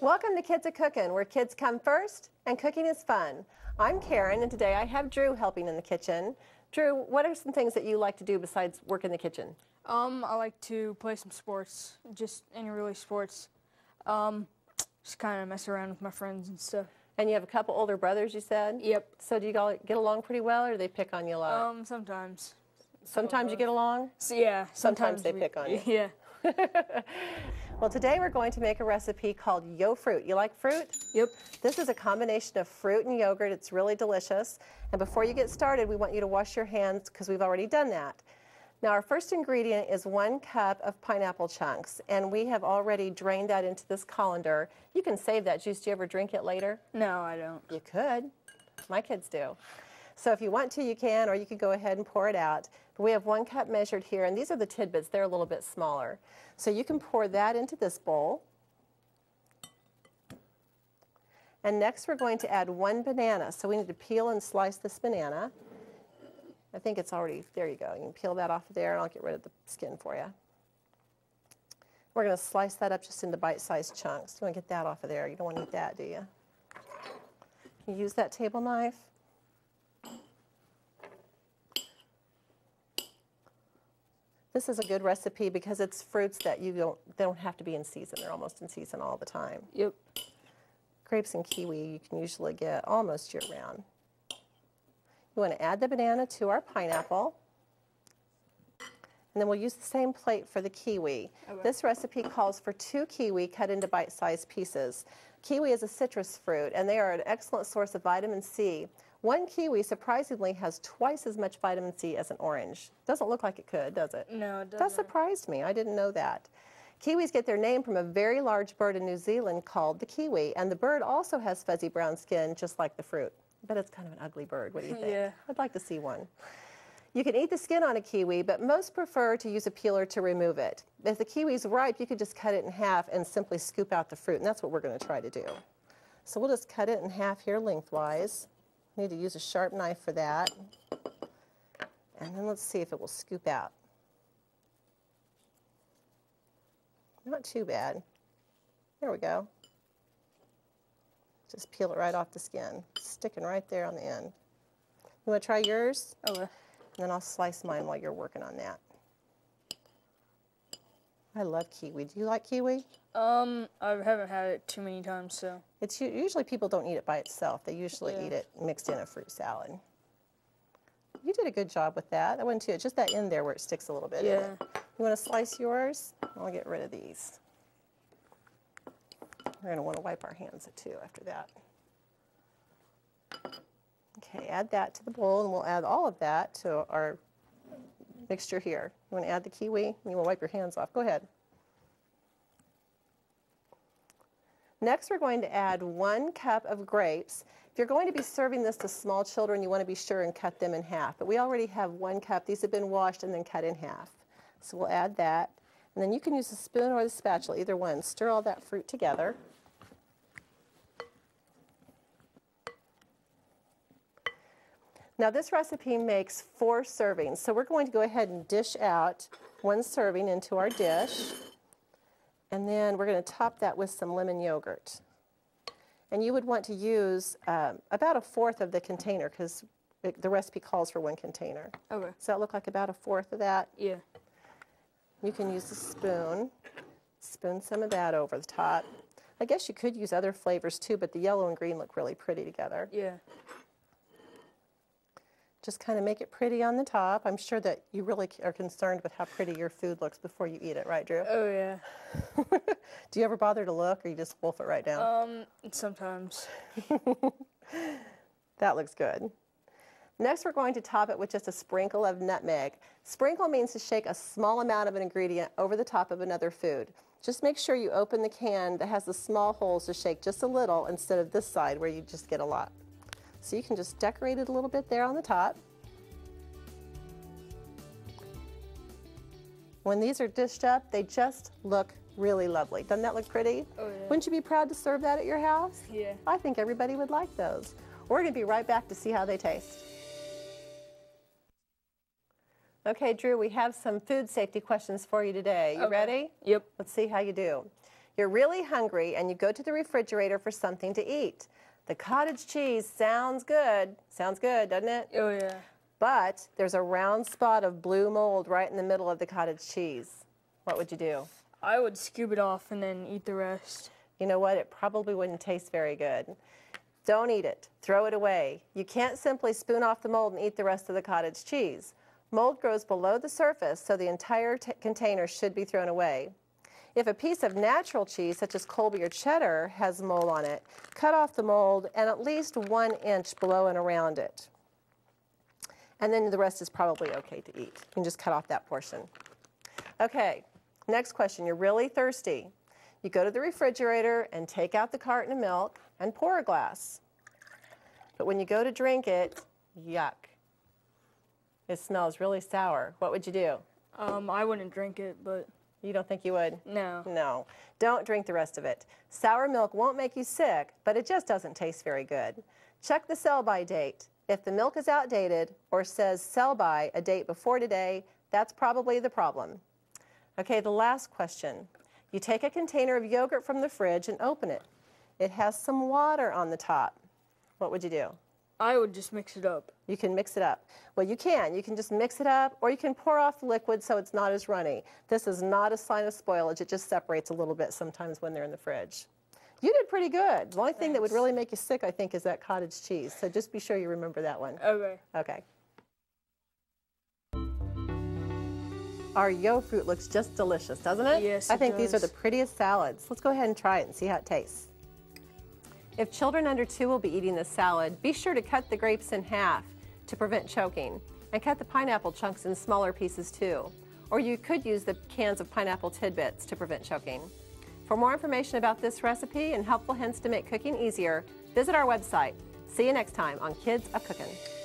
Welcome to Kids A-Cookin', where kids come first and cooking is fun. I'm Karen, and today I have Drew helping in the kitchen. Drew, what are some things that you like to do besides work in the kitchen? I like to play some sports, just any really sports. Just kind of mess around with my friends and stuff. And you have a couple older brothers, you said? Yep. So do you all get along pretty well, or do they pick on you a lot? Sometimes. Sometimes you get along? So, yeah. Sometimes they pick on you. Yeah. Well, today we're going to make a recipe called Yo Fruit. You like fruit? Yep. This is a combination of fruit and yogurt. It's really delicious. And before you get started, we want you to wash your hands because we've already done that. Now, our first ingredient is 1 cup of pineapple chunks, and we have already drained that into this colander. You can save that juice. Do you ever drink it later? No, I don't. You could. My kids do. So if you want to, you can, or you could go ahead and pour it out. But we have 1 cup measured here, and these are the tidbits. They're a little bit smaller. So you can pour that into this bowl. And next we're going to add 1 banana. So we need to peel and slice this banana. I think it's already, there you go. You can peel that off of there, and I'll get rid of the skin for you. We're going to slice that up just into bite-sized chunks. You want to get that off of there. You don't want to eat that, do you? You use that table knife. This is a good recipe because it's fruits that they don't have to be in season. They're almost in season all the time. Yep. Grapes and kiwi you can usually get almost year-round. You want to add the banana to our pineapple. And then we'll use the same plate for the kiwi. Okay. This recipe calls for 2 kiwi cut into bite-sized pieces. Kiwi is a citrus fruit, and they are an excellent source of vitamin C. 1 kiwi surprisingly has twice as much vitamin C as an orange. Doesn't look like it could, does it? No, it doesn't. That surprised me. I didn't know that. Kiwis get their name from a very large bird in New Zealand called the kiwi, and the bird also has fuzzy brown skin just like the fruit. But it's kind of an ugly bird. What do you think? Yeah. I'd like to see one. You can eat the skin on a kiwi, but most prefer to use a peeler to remove it. If the kiwi's ripe, you could just cut it in half and simply scoop out the fruit, and that's what we're going to try to do. So we'll just cut it in half here lengthwise. Need to use a sharp knife for that. And then let's see if it will scoop out. Not too bad. There we go. Just peel it right off the skin. Sticking right there on the end. You want to try yours? Okay. And then I'll slice mine while you're working on that. I love kiwi. Do you like kiwi? I haven't had it too many times, so. It's usually people don't eat it by itself. They usually eat it mixed in a fruit salad. You did a good job with that. That wasn't too, it's just that end there where it sticks a little bit. Yeah. You want to slice yours? I'll get rid of these. We're going to want to wipe our hands too after that. Okay, add that to the bowl, and we'll add all of that to our mixture here. You want to add the kiwi? You want to wipe your hands off. Go ahead. Next, we're going to add 1 cup of grapes. If you're going to be serving this to small children, you want to be sure and cut them in half. But we already have 1 cup. These have been washed and then cut in half. So we'll add that. And then you can use the spoon or the spatula, either one. Stir all that fruit together. Now this recipe makes 4 servings. So we're going to go ahead and dish out 1 serving into our dish. And then we're going to top that with some lemon yogurt. And you would want to use about 1/4 of the container because the recipe calls for 1 container. Okay. Does that look like about 1/4 of that? Yeah. You can use the spoon some of that over the top. I guess you could use other flavors too, but the yellow and green look really pretty together. Yeah. Just kind of make it pretty on the top. I'm sure that you really are concerned with how pretty your food looks before you eat it, right, Drew? Oh, yeah. Do you ever bother to look, or you just wolf it right down? Sometimes. That looks good. Next, we're going to top it with just a sprinkle of nutmeg. Sprinkle means to shake a small amount of an ingredient over the top of another food. Just make sure you open the can that has the small holes to shake just a little instead of this side where you just get a lot. So you can just decorate it a little bit there on the top. When these are dished up, they just look really lovely. Doesn't that look pretty? Oh, yeah. Wouldn't you be proud to serve that at your house? Yeah. I think everybody would like those. We're going to be right back to see how they taste. Okay, Drew, we have some food safety questions for you today. You ready? Yep. Let's see how you do. You're really hungry and you go to the refrigerator for something to eat. The cottage cheese sounds good. Sounds good, doesn't it? Oh, yeah. But there's a round spot of blue mold right in the middle of the cottage cheese. What would you do? I would scoop it off and then eat the rest. You know what? It probably wouldn't taste very good. Don't eat it. Throw it away. You can't simply spoon off the mold and eat the rest of the cottage cheese. Mold grows below the surface, so the entire container should be thrown away. If a piece of natural cheese, such as Colby or cheddar, has mold on it, cut off the mold and at least 1 inch below and around it. And then the rest is probably okay to eat. You can just cut off that portion. Okay, next question. You're really thirsty. You go to the refrigerator and take out the carton of milk and pour a glass. But when you go to drink it, yuck. It smells really sour. What would you do? I wouldn't drink it, but You don't think you would? no. No. Don't drink the rest of it. Sour milk won't make you sick, but it just doesn't taste very good. Check the sell-by date. If the milk is outdated or says sell-by a date before today, that's probably the problem. Okay, the last question. You take a container of yogurt from the fridge and open it. It has some water on the top. What would you do? I would just mix it up. You can mix it up. Well, you can. You can just mix it up, or you can pour off the liquid so it's not as runny. This is not a sign of spoilage. It just separates a little bit sometimes when they're in the fridge. You did pretty good. The only thing that would really make you sick, I think, is that cottage cheese. So just be sure you remember that one. Okay. Okay. Our yo fruit looks just delicious, doesn't it? Yes, I it think these are does. the prettiest salads. Let's go ahead and try it and see how it tastes. If children under 2 will be eating this salad, be sure to cut the grapes in half to prevent choking, and cut the pineapple chunks in smaller pieces too. Or you could use the cans of pineapple tidbits to prevent choking. For more information about this recipe and helpful hints to make cooking easier, visit our website. See you next time on Kids A Cookin'.